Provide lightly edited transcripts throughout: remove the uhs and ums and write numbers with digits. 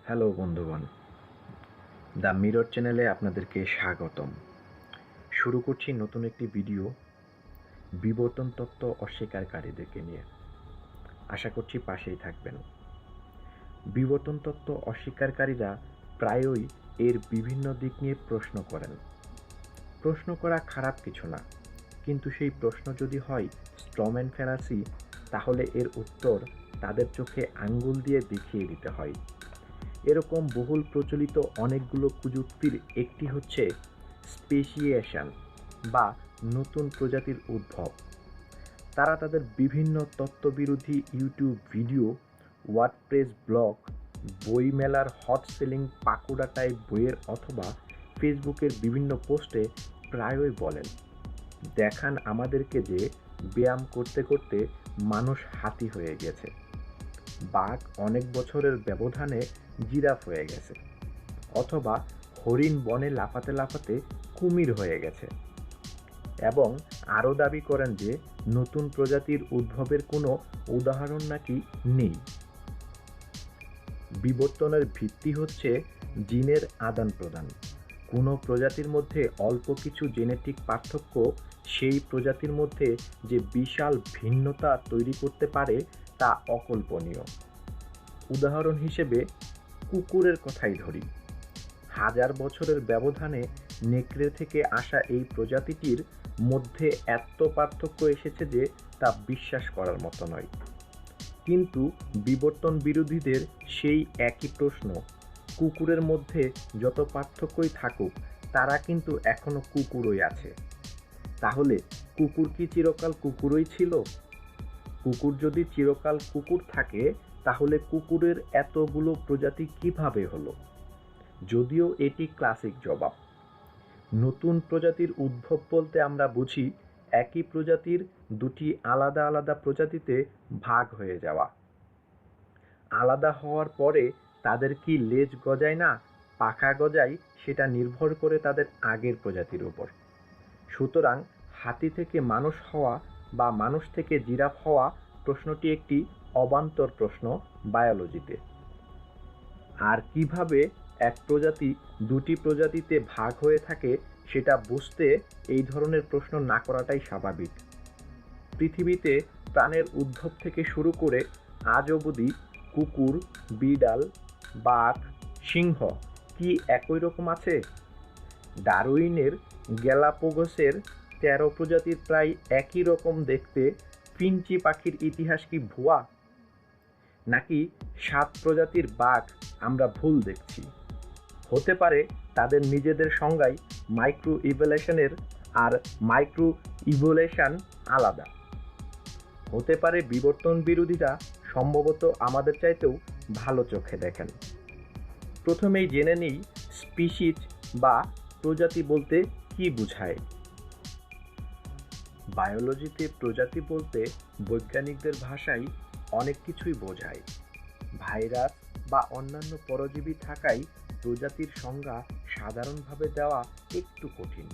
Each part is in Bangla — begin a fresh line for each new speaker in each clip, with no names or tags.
হ্যালো বন্ধুগণ, দ্য মিরর চ্যানেলে আপনাদেরকে স্বাগতম। শুরু করছি নতুন একটি ভিডিও বিবর্তন তত্ত্ব অস্বীকারীদেরকে নিয়ে। আশা করছি পাশেই থাকবেন। বিবর্তন তত্ত্ব অস্বীকারীরা প্রায়ই এর বিভিন্ন দিক নিয়ে প্রশ্ন করেন। প্রশ্ন করা খারাপ কিছু না, কিন্তু সেই প্রশ্ন যদি হয় স্ট্রম্যান ফ্যালাসি, তাহলে এর উত্তর তাদের চোখে আঙ্গুল দিয়ে দেখিয়ে দিতে হয়। এরকম বহুল প্রচলিত অনেকগুলো কুযুক্তির একটি হচ্ছে স্পেশিয়েশন বা নতুন প্রজাতির উদ্ভব। তারা তাদের বিভিন্ন তত্ত্ববিরোধী ইউটিউব ভিডিও, ওয়ার্ডপ্রেস ব্লগ, বইমেলার হট সেলিং পাকুড়া টাইপ বইয়ের অথবা ফেসবুকের বিভিন্ন পোস্টে প্রায়ই বলেন, দেখান আমাদেরকে যে ব্যায়াম করতে করতে মানুষ হাতি হয়ে গেছে, বাঘ অনেক বছরের ব্যবধানে জিরাফ হয়ে গেছে, অথবা হরিণ বনে লাফাতে লাফাতে কুমির হয়ে গেছে, এবং আরও দাবি করেন যে নতুন প্রজাতির উদ্ভবের কোনো উদাহরণ নাকি নেই। বিবর্তনের ভিত্তি হচ্ছে জিনের আদান প্রদান। কোনো প্রজাতির মধ্যে অল্প কিছু জেনেটিক পার্থক্য সেই প্রজাতির মধ্যে যে বিশাল ভিন্নতা তৈরি করতে পারে তা অকল্পনীয়। উদাহরণ হিসেবে কুকুরের কথাই ধরি। হাজার বছরের ব্যবধানে নেকড়ে থেকে আসা এই প্রজাতিটির মধ্যে এত পার্থক্য এসেছে যে তা বিশ্বাস করার মতো নয়। কিন্তু বিবর্তন বিরোধীদের সেই একই প্রশ্ন, কুকুরের মধ্যে যত পার্থক্যই থাকুক তারা কিন্তু এখনো কুকুরই আছে। তাহলে কুকুর কি চিরকাল কুকুরই ছিল? কুকুর যদি চিরকাল কুকুর থাকে, তাহলে কুকুরের এতগুলো প্রজাতি কিভাবে হলো? যদিও এটি ক্লাসিক জবাব। নতুন প্রজাতির উদ্ভব বলতে আমরা বুঝি একই প্রজাতির দুটি আলাদা আলাদা প্রজাতিতে ভাগ হয়ে যাওয়া। আলাদা হওয়ার পরে তাদের কি লেজ গজায় না পাখা গজায়, সেটা নির্ভর করে তাদের আগের প্রজাতির উপর। সুতরাং হাতি থেকে মানুষ হওয়া বা মানুষ থেকে জিরাফ হওয়া প্রশ্নটি একটি অবান্তর প্রশ্ন বায়োলজিতে। আর কিভাবে এক প্রজাতি দুটি প্রজাতিতে ভাগ হয়ে থাকে সেটা বুঝতে এই ধরনের প্রশ্ন না করাটাই স্বাভাবিক। পৃথিবীতে প্রাণের উদ্ভব থেকে শুরু করে আজ অবধি কুকুর, বিড়াল, বাঘ, সিংহ কি একই রকম আছে? ডারউইনের গ্যালাপাগোসের ১৩ প্রজাতির প্রায় একই রকম দেখতে ফিঞ্চি পাখির ইতিহাস কি ভুয়া? নাকি ৭ প্রজাতির বাঘ আমরা ভুল দেখছি? হতে পারে তাদের নিজেদের সংজ্ঞায় মাইক্রো ইভোলিউশনের আর মাইক্রো ইভোলিউশন আলাদা। হতে পারে বিবর্তন বিরোধীরা সম্ভবত আমাদের চাইতেও ভালো চোখে দেখেন। প্রথমেই জেনে নিই স্পিসিস বা প্রজাতি বলতে কি বোঝায়। বায়োলজিতে প্রজাতি বলতে বৈজ্ঞানিকদের ভাষায় অনেক কিছুই বোঝায়। ভাইরাস বা অন্যান্য পরজীবী থাকায় প্রজাতির সংজ্ঞা সাধারণভাবে দেওয়া একটু কঠিন।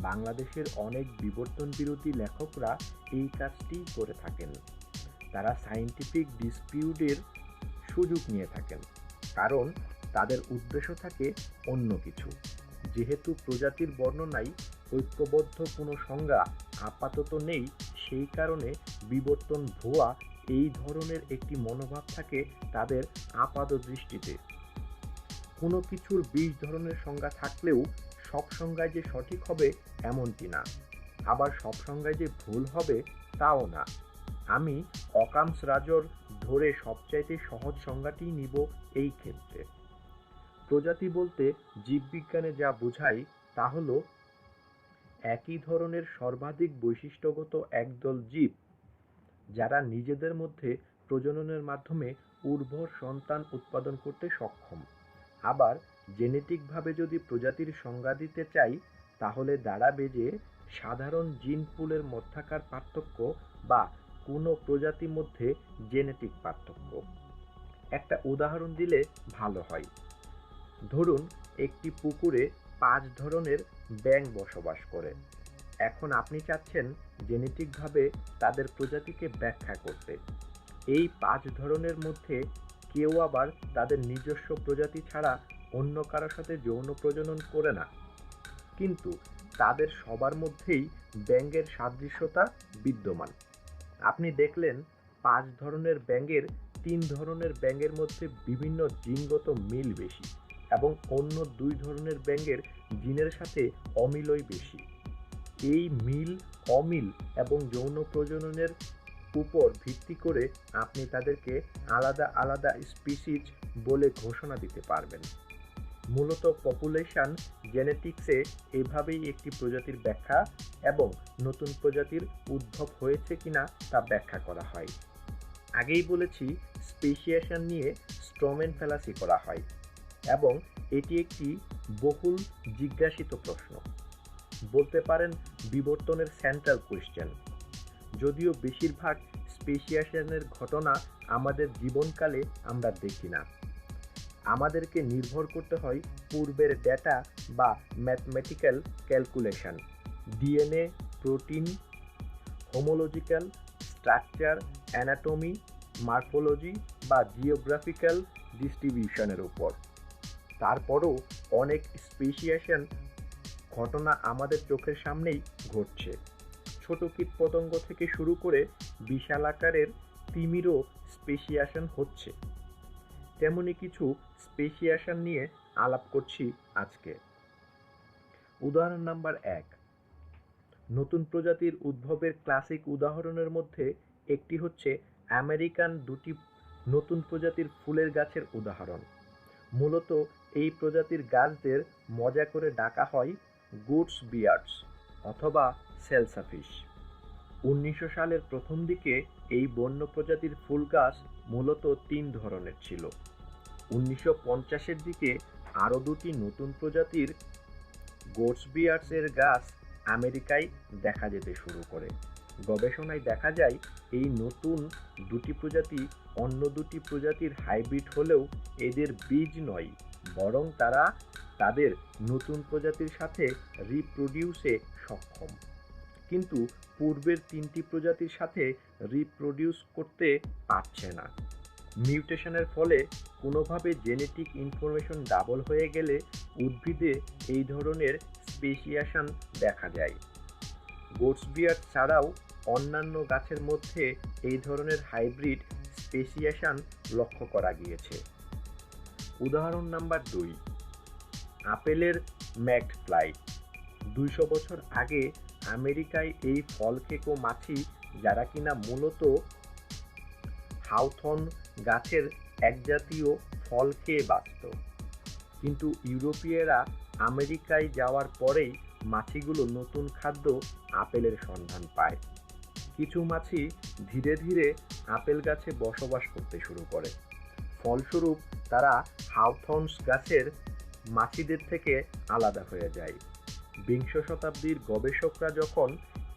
বাংলাদেশের অনেক বিবর্তন বিরোধী লেখকরা এই কাজটিই করে থাকেন। তারা সায়েন্টিফিক ডিসপিউটের সুযোগ নিয়ে থাকেন, কারণ তাদের উদ্দেশ্য থাকে অন্য কিছু। যেহেতু প্রজাতির বর্ণনায় ঐক্যবদ্ধ কোনো সংজ্ঞা আপাতত নেই, সেই কারণে বিবর্তন ভুয়া এই ধরনের একটি মনোভাব থাকে তাদের আপাত দৃষ্টিতে। কোনো কিছুর ২০ ধরনের সংজ্ঞা থাকলেও সব সংজ্ঞায় যে সঠিক হবে এমনটি না, আবার সব সংজ্ঞায় যে ভুল হবে তাও না। আমি অকামস রাজর ধরে সবচাইতে সহজ সংজ্ঞাটিই নিব এই ক্ষেত্রে। প্রজাতি বলতে জীববিজ্ঞানে যা বোঝায় তা হলো একই ধরনের সর্বাধিক বৈশিষ্ট্যগত একদল জীব, যারা নিজেদের মধ্যে প্রজননের মাধ্যমে উর্বর সন্তান উৎপাদন করতে সক্ষম। আবার জেনেটিকভাবে যদি প্রজাতির সংজ্ঞা দিতে চাই, তাহলে দাঁড়াবে যে সাধারণ জিন পুলের মধ্যাকার পার্থক্য বা কোনো প্রজাতির মধ্যে জেনেটিক পার্থক্য। একটা উদাহরণ দিলে ভালো হয়। ধরুন একটি পুকুরে ৫ ধরনের ব্যাঙ বসবাস করে। এখন আপনি চাচ্ছেন জেনেটিকভাবে তাদের প্রজাতিকে ব্যাখ্যা করতে। এই ৫ ধরনের মধ্যে কেউ আবার তাদের নিজস্ব প্রজাতি ছাড়া অন্য কারো সাথে যৌন প্রজনন করে না, কিন্তু তাদের সবার মধ্যেই ব্যাঙের সাদৃশ্যতা বিদ্যমান। আপনি দেখলেন ৫ ধরনের ব্যাঙের ৩ ধরনের ব্যাঙের মধ্যে বিভিন্ন জিনগত মিল বেশি এবং অন্য ২ ধরনের ব্যাঙের জিনের সাথে অমিলই বেশি। এই মিল, অমিল এবং যৌন প্রজননের উপর ভিত্তি করে আপনি তাদেরকে আলাদা আলাদা স্পিসিজ বলে ঘোষণা দিতে পারবেন। মূলত পপুলেশন জেনেটিক্সে এভাবেই একটি প্রজাতির ব্যাখ্যা এবং নতুন প্রজাতির উদ্ভব হয়েছে কিনা তা ব্যাখ্যা করা হয়। আগেই বলেছি, স্পেসিয়েশন নিয়ে স্ট্রম্যান ফ্যালাসি করা হয় এবং এটি একটি বহুল জিজ্ঞাসিত প্রশ্ন, বলতে পারেন বিবর্তনের সেন্ট্রাল কোয়েশ্চেন। যদিও বেশিরভাগ স্পেসিয়েশনের ঘটনা আমাদের জীবনকালে আমরা দেখি না, আমাদেরকে নির্ভর করতে হয় পূর্বের ডেটা বা mathematical calculation, DNA, protein, homological structure, anatomy, morphology বা জিওগ্রাফিক্যাল ডিস্ট্রিবিউশনের উপর। তারপরও অনেক স্পেসিয়েশন ঘটনা আমাদের চোখের সামনেই ঘটছে। ছোট কীটপতঙ্গ থেকে শুরু করে বিশাল আকারের তিমিরও স্পেসিয়েশন হচ্ছে। তেমনি কিছু স্পেসিয়েশন নিয়ে আলাপ করছি আজকে। উদাহরণ নাম্বার ১, নতুন প্রজাতির উদ্ভবের ক্লাসিক উদাহরণের মধ্যে একটি হচ্ছে আমেরিকান দুটি নতুন প্রজাতির ফুলের গাছের উদাহরণ। মূলত এই প্রজাতির গাছদের মজা করে ডাকা হয় গুডস বিয়ার্ডস অথবা সেলসাফিশ। ১৯০০ সালের প্রথম দিকে এই বন্য প্রজাতির ফুল গাছ মূলত ৩ ধরনের ছিল। ১৯৫০-এর দিকে আরও দুটি নতুন প্রজাতির গোডস বিয়ার্ডস এর গাছ আমেরিকায় দেখা যেতে শুরু করে। গবেষণায় দেখা যায় এই নতুন দুটি প্রজাতি অন্য দুটি প্রজাতির হাইব্রিড হলেও এদের বীজ নয়, বরং তারা তাদের নতুন প্রজাতির সাথে রিপ্রোডিউসে সক্ষম, কিন্তু পূর্বের ৩টি প্রজাতির সাথে রিপ্রোডিউস করতে পারছে না। মিউটেশনের ফলে কোনোভাবে জেনেটিক ইনফরমেশন ডাবল হয়ে গেলে উদ্ভিদে এই ধরনের স্পেসিয়েশন দেখা যায়। গোডস বিয়ার্ড ছাড়াও অন্যান্য গাছের মধ্যে এই ধরনের হাইব্রিড স্পেসিয়েশন লক্ষ্য করা গিয়েছে। উদাহরণ নাম্বার ২, আপেলের ম্যাকড ফ্লাই। ২০০ বছর আগে আমেরিকায় এই ফল খেকো মাছি, যারা কিনা মূলত হাউথর্ন গাছের একজাতীয় ফল খেয়ে বাঁচত, কিন্তু ইউরোপীয়রা আমেরিকায় যাওয়ার পরেই মাছিগুলো নতুন খাদ্য আপেলের সন্ধান পায়। কিছু মাছি ধীরে ধীরে আপেল গাছে বসবাস করতে শুরু করে। ফলস্বরূপ তারা হাউথর্নস গাছের মাছিদের থেকে আলাদা হয়ে যায়। বিংশ শতাব্দীর গবেষকরা যখন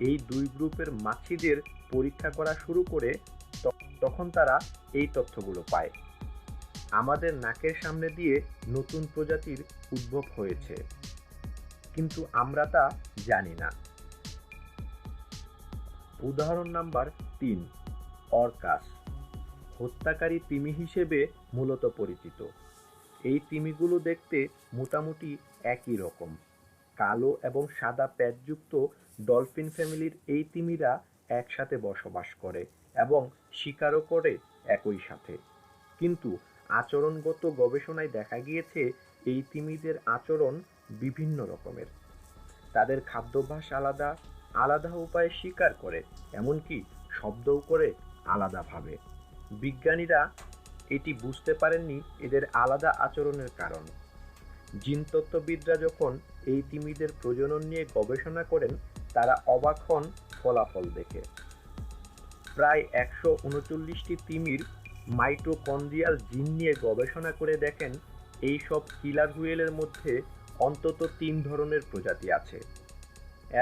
এই দুই গ্রুপের মাছিদের পরীক্ষা করা শুরু করে, তখন তারা এই তথ্যগুলো পায়: আমাদের নাকের সামনে দিয়ে নতুন প্রজাতির উদ্ভব হয়েছে, কিন্তু আমরা তা জানি না। উদাহরণ নাম্বার ৩, অর্কাস। হত্যাকারী তিমি হিসেবে মূলত পরিচিত। এই তিমিগুলো দেখতে মোটামুটি একই রকম। কালো এবং সাদা প্যাচযুক্ত ডলফিন ফ্যামিলির এই তিমিরা একসাথে বসবাস করে এবং শিকারও করে একই সাথে, কিন্তু আচরণগত গবেষণায় দেখা গিয়েছে এই তিমিদের আচরণ বিভিন্ন রকমের। তাদের খাদ্যাভ্যাস আলাদা, আলাদা উপায়ে শিকার করে, এমনকি শব্দও করে আলাদাভাবে। বিজ্ঞানীরা এটি বুঝতে পারেননি এদের আলাদা আচরণের কারণ। জিনতত্ত্ববিদরা যখন এই তিমিদের প্রজনন নিয়ে গবেষণা করেন, তারা অবাক হন ফলাফল দেখে। প্রায় ১৩৯টি তিমির মাইটোকন্ড্রিয়াল জিন নিয়ে গবেষণা করে দেখেন এই সব কিলার হুইলের মধ্যে অন্তত ৩ ধরনের প্রজাতি আছে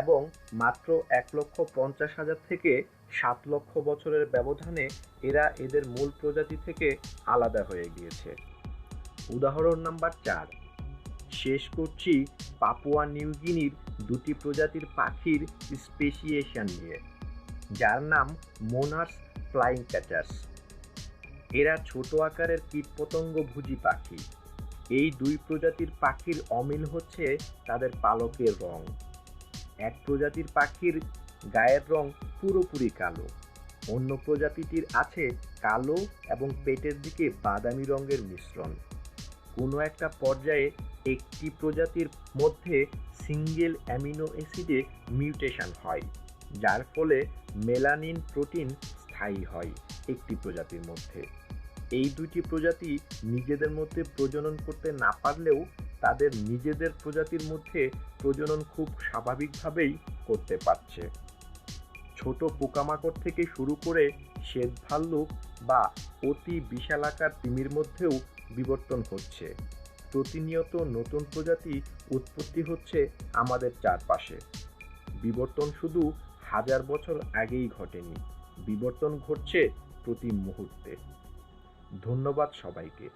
এবং মাত্র ১,৫০,০০০ থেকে ৭,০০,০০০ বছরের ব্যবধানে এরা এদের মূল প্রজাতি থেকে আলাদা হয়ে গিয়েছে। উদাহরণ নাম্বার ৪, শেষ করছি পাপুয়া নিউগিনির দুটি প্রজাতির পাখির স্পেসিয়েশন নিয়ে, যার নাম মোনার্স ফ্লাইং ক্যাচার্স। এরা ছোট আকারের কীটপতঙ্গভোজী পাখি। এই দুই প্রজাতির পাখির অমিল হচ্ছে তাদের পালকের রং। এক প্রজাতির পাখির গায়ের রং পুরোপুরি কালো, অন্য প্রজাতিটির আছে কালো এবং পেটের দিকে বাদামি রঙের মিশ্রণ। কোনো একটা পর্যায়ে একটি প্রজাতির মধ্যে সিঙ্গেল অ্যামিনো অ্যাসিডে মিউটেশন হয়, যার ফলে মেলানিন প্রোটিন স্থায়ী হয় একটি প্রজাতির মধ্যে। এই দুটি প্রজাতি নিজেদের মধ্যে প্রজনন করতে না পারলেও তাদের নিজেদের প্রজাতির মধ্যে প্রজনন খুব স্বাভাবিকভাবেই করতে পারছে। ছোট পোকামাকড় থেকে শুরু করে শ্বেত ভাল্লুক বা অতি বিশালাকার তিমির মধ্যেও বিবর্তন হচ্ছে। প্রতিনিয়ত নতুন প্রজাতি উৎপত্তি হচ্ছে আমাদের চারপাশে। বিবর্তন শুধু হাজার বছর আগেই ঘটেনি, বিবর্তন ঘটছে প্রতি মুহূর্তে। ধন্যবাদ সবাইকে।